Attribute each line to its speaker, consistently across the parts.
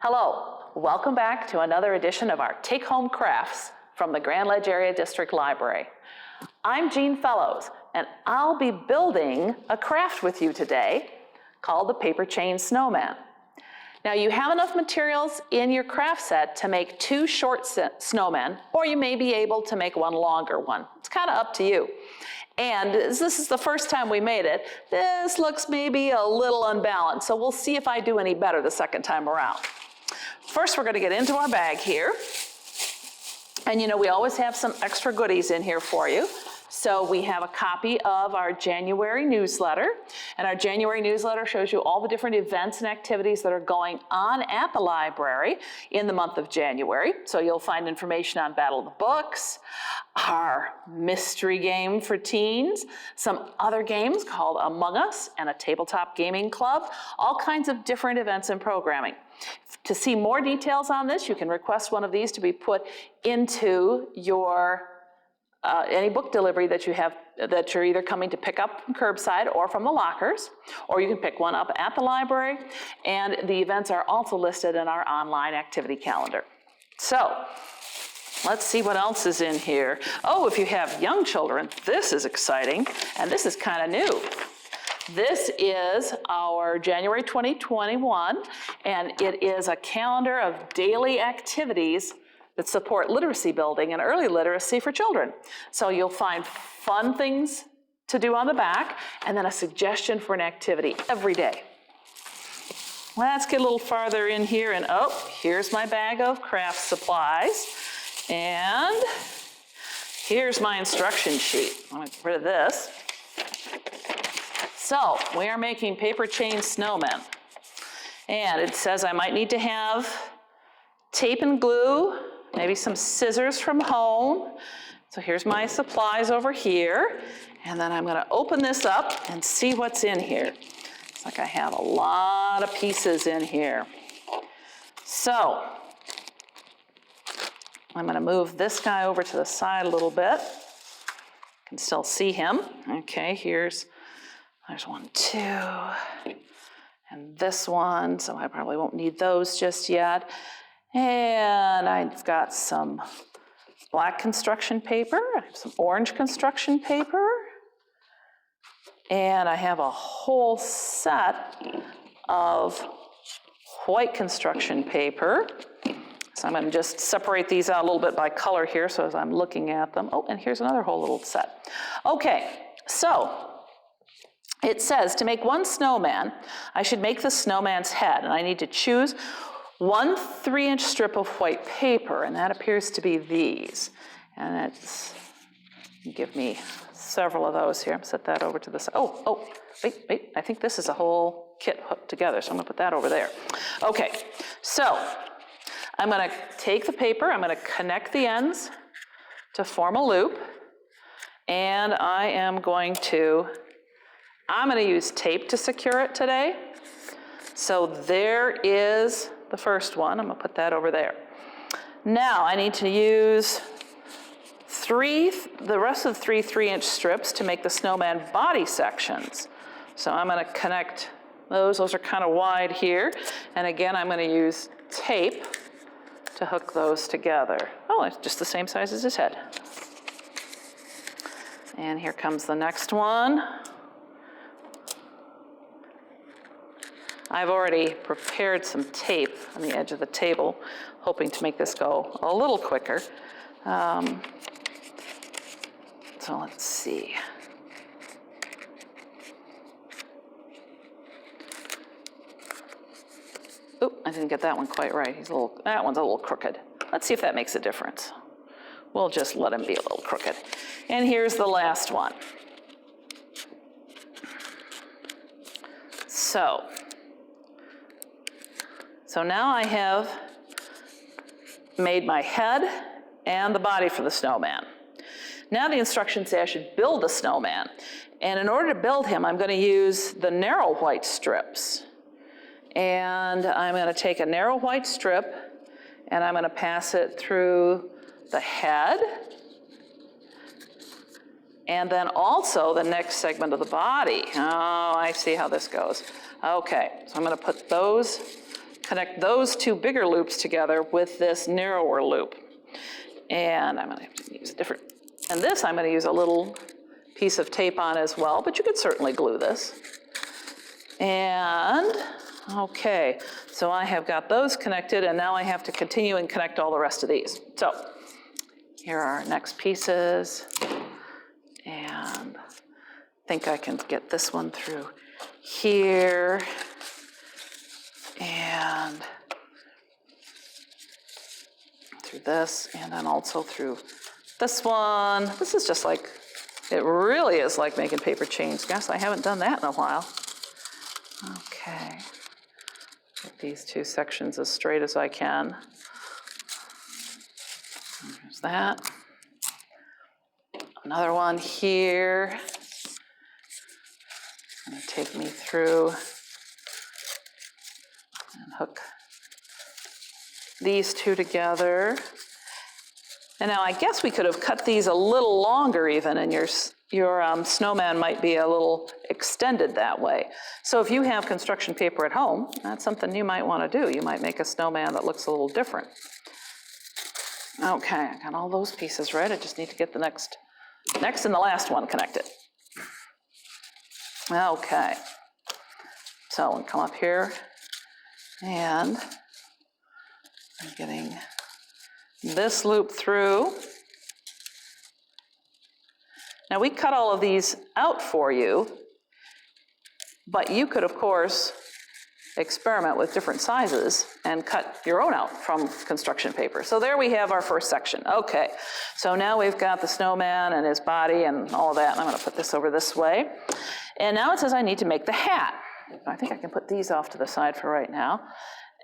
Speaker 1: Hello, welcome back to another edition of our Take-Home Crafts from the Grand Ledge Area District Library. I'm Jean Fellows, and I'll be building a craft with you today called the paper chain snowman. Now you have enough materials in your craft set to make 2 short snowmen, or you may be able to make one longer one. It's kind of up to you. And this is the first time we made it. This looks maybe a little unbalanced, so we'll see if I do any better the second time around. First, we're going to get into our bag here. And you know, we always have some extra goodies in here for you. So we have a copy of our January newsletter. And our January newsletter shows you all the different events and activities that are going on at the library in the month of January. So you'll find information on Battle of the Books, our mystery game for teens, some other games called Among Us, and a tabletop gaming club, all kinds of different events and programming. To see more details on this, you can request one of these to be put into your any book delivery that you have, that you're either coming to pick up from curbside or from the lockers, or you can pick one up at the library, and the events are also listed in our online activity calendar. So, let's see what else is in here. Oh, if you have young children, this is exciting, and this is kind of new. This is our January 2021, and it is a calendar of daily activities that support literacy building and early literacy for children. So you'll find fun things to do on the back, and then a suggestion for an activity every day. Let's get a little farther in here, and oh, here's my bag of craft supplies. And here's my instruction sheet. I'm gonna get rid of this. So we are making paper chain snowmen. And it says I might need to have tape and glue, maybe some scissors from home. So here's my supplies over here. And then I'm gonna open this up and see what's in here. It's like I have a lot of pieces in here. So I'm gonna move this guy over to the side a little bit. You can still see him. Okay, there's 1, 2, and this one, so I probably won't need those just yet. And I've got some black construction paper, I have some orange construction paper, and I have a whole set of white construction paper. So I'm going to just separate these out a little bit by color here, so as I'm looking at them. Oh, and here's another whole little set. Okay, so it says to make one snowman, I should make the snowman's head, and I need to choose 1 3-inch strip of white paper, and that appears to be these. And it's, give me several of those here. Set that over to the side. Oh, wait, I think this is a whole kit hooked together, so I'm gonna put that over there. Okay, so I'm gonna take the paper, I'm gonna connect the ends to form a loop, and I'm gonna use tape to secure it today. So there is the first one. I'm gonna put that over there. Now I need to use the rest of the 3 3-inch strips to make the snowman body sections. So I'm gonna connect those. Those are kind of wide here. And again, I'm gonna use tape to hook those together. Oh, it's just the same size as his head. And here comes the next one. I've already prepared some tape on the edge of the table, hoping to make this go a little quicker. So let's see. Oop, I didn't get that one quite right. That one's a little crooked. Let's see if that makes a difference. We'll just let him be a little crooked. And here's the last one. So now I have made my head and the body for the snowman. Now the instructions say I should build a snowman. And in order to build him, I'm going to use the narrow white strips. And I'm going to take a narrow white strip and I'm going to pass it through the head and then also the next segment of the body. Oh, I see how this goes. Okay, so I'm going to put those connect those two bigger loops together with this narrower loop. And I'm going to use a different, and this I'm going to use a little piece of tape on as well, but you could certainly glue this. And, okay, so I have got those connected, and now I have to continue and connect all the rest of these. So here are our next pieces, and I think I can get this one through here, and through this, and then also through this one. This is just like, it really is like making paper chains. Gosh, I haven't done that in a while. Okay, get these two sections as straight as I can. There's that. Another one here. Going to take me through and hook these two together. And now I guess we could have cut these a little longer even, and your snowman might be a little extended that way. So if you have construction paper at home, that's something you might want to do. You might make a snowman that looks a little different. Okay, I got all those pieces right. I just need to get the next and the last one connected. Okay, so I'll come up here, and I'm getting this loop through. Now we cut all of these out for you, but you could, of course, experiment with different sizes and cut your own out from construction paper. So there we have our first section. Okay, so now we've got the snowman and his body and all of that, and I'm going to put this over this way. And now it says I need to make the hat. I think I can put these off to the side for right now.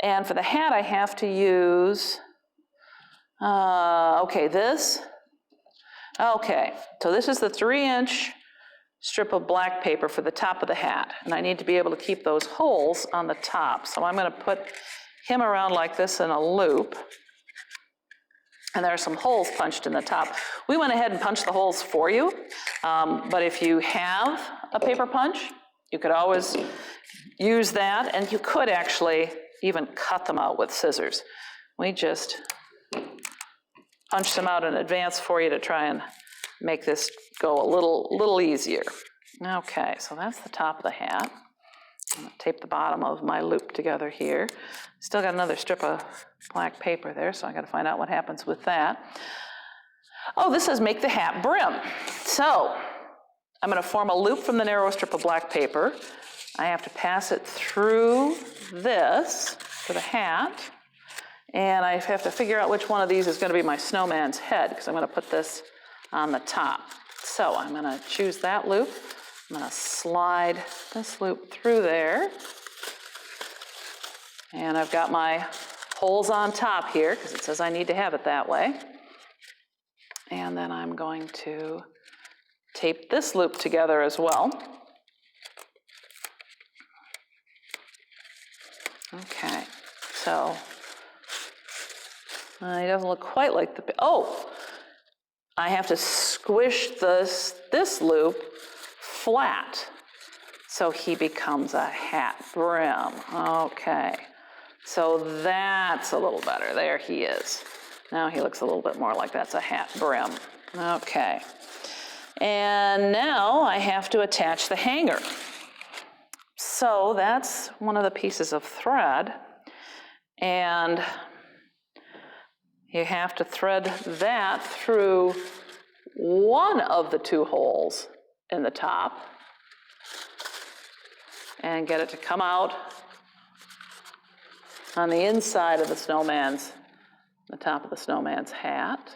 Speaker 1: And for the hat, I have to use, okay, this. Okay, so this is the 3-inch strip of black paper for the top of the hat. And I need to be able to keep those holes on the top. So I'm going to put him around like this in a loop. And there are some holes punched in the top. We went ahead and punched the holes for you. But if you have a paper punch, you could always use that. And you could actually even cut them out with scissors. We just punched them out in advance for you to try and make this go a little easier. Okay, so that's the top of the hat. I'm going to tape the bottom of my loop together here. Still got another strip of black paper there, so I got to find out what happens with that. Oh, this says make the hat brim. So I'm going to form a loop from the narrow strip of black paper. I have to pass it through this for the hat. And I have to figure out which one of these is going to be my snowman's head, because I'm going to put this on the top. So I'm going to choose that loop. I'm going to slide this loop through there. And I've got my holes on top here, because it says I need to have it that way. And then I'm going to tape this loop together as well. Okay, so it doesn't look quite like the, oh, I have to squish this loop flat so he becomes a hat brim. Okay, so that's a little better. There he is. Now he looks a little bit more like that's a hat brim. Okay, and now I have to attach the hanger. So that's one of the pieces of thread, and you have to thread that through one of the two holes in the top and get it to come out on the inside of the top of the snowman's hat.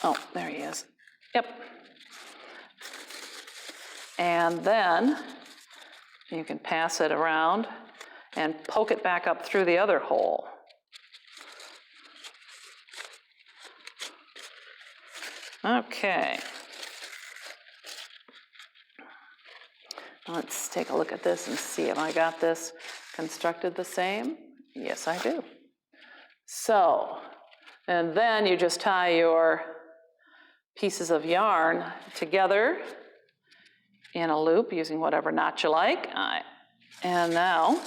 Speaker 1: Oh, there he is. Yep. And then you can pass it around and poke it back up through the other hole. Okay. Let's take a look at this and see if I got this constructed the same. Yes, I do. So, and then you just tie your pieces of yarn together in a loop using whatever knot you like. I And now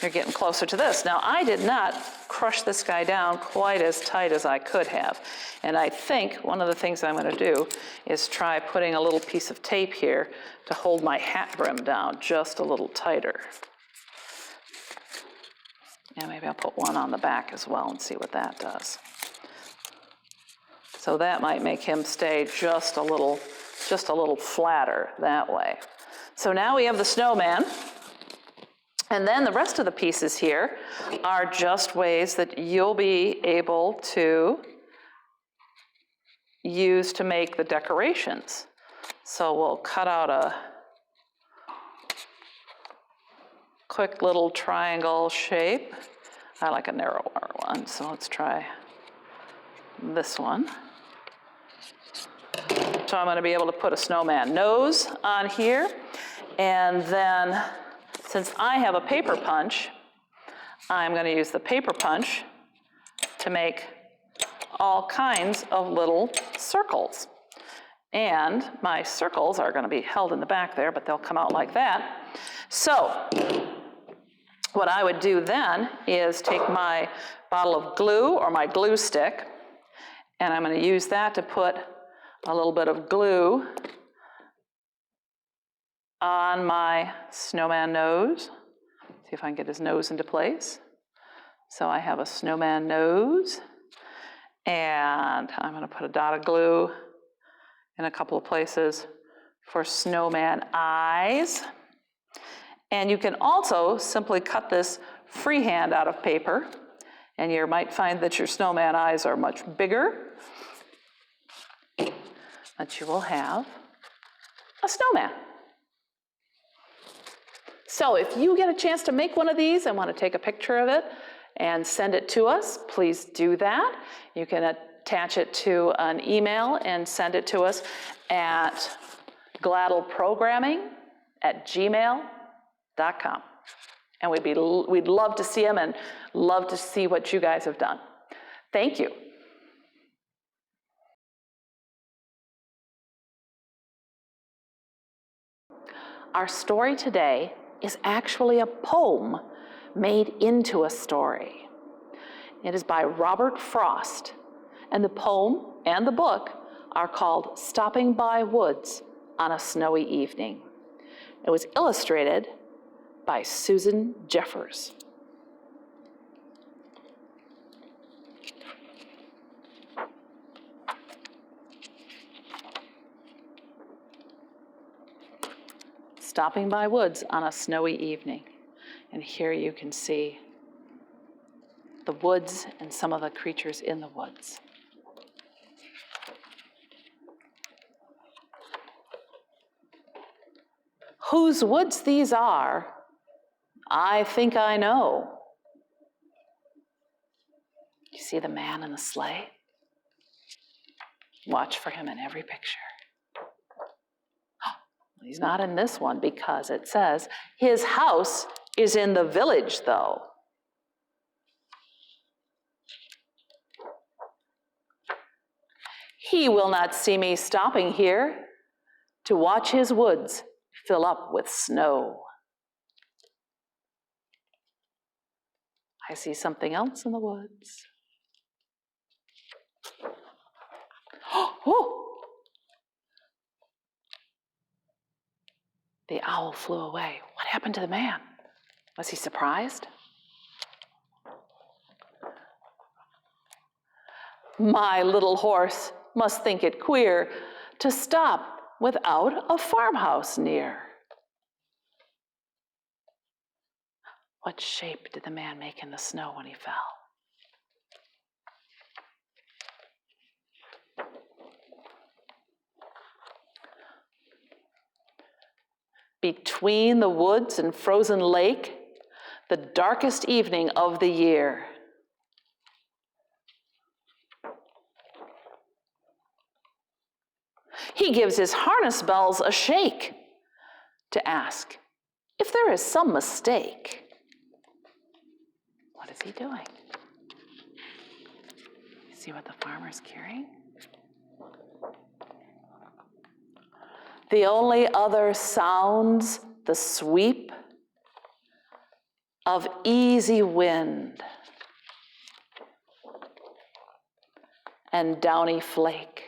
Speaker 1: you're getting closer to this. Now, I did not crush this guy down quite as tight as I could have. And I think one of the things I'm going to do is try putting a little piece of tape here to hold my hat brim down just a little tighter. And maybe I'll put one on the back as well and see what that does. So that might make him stay just a little flatter that way. So now we have the snowman. And then the rest of the pieces here are just ways that you'll be able to use to make the decorations. So we'll cut out a quick little triangle shape. I like a narrower one, so let's try this one. So I'm going to be able to put a snowman nose on here, and then since I have a paper punch, I'm going to use the paper punch to make all kinds of little circles. And my circles are going to be held in the back there, but they'll come out like that. So what I would do then is take my bottle of glue or my glue stick, and I'm going to use that to put a little bit of glue on my snowman nose. See if I can get his nose into place. So I have a snowman nose, and I'm going to put a dot of glue in a couple of places for snowman eyes. And you can also simply cut this freehand out of paper, and you might find that your snowman eyes are much bigger, but you will have a snowman. So if you get a chance to make one of these and want to take a picture of it and send it to us, please do that. You can attach it to an email and send it to us at gladdleprogramming@gmail.com. And we'd love to see them and love to see what you guys have done. Thank you. Our story today is actually a poem made into a story. It is by Robert Frost, and the poem and the book are called Stopping by Woods on a Snowy Evening. It was illustrated by Susan Jeffers. Stopping by woods on a snowy evening. And here you can see the woods and some of the creatures in the woods. Whose woods these are, I think I know. You see the man in the sleigh? Watch for him in every picture. He's not in this one because it says, his house is in the village, though. He will not see me stopping here to watch his woods fill up with snow. I see something else in the woods. Oh! The owl flew away. What happened to the man? Was he surprised? My little horse must think it queer to stop without a farmhouse near. What shape did the man make in the snow when he fell? Between the woods and frozen lake, the darkest evening of the year. He gives his harness bells a shake to ask if there is some mistake. What is he doing? You see what the farmer's carrying? The only other sounds the sweep of easy wind and downy flake.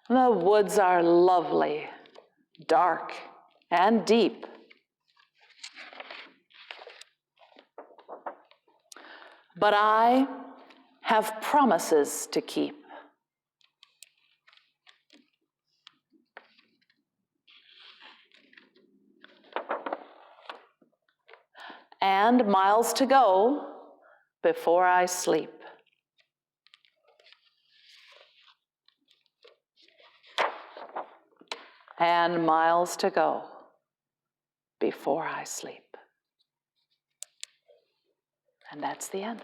Speaker 1: The woods are lovely, dark and deep. But I have promises to keep. And miles to go before I sleep. And miles to go before I sleep. And that's the end.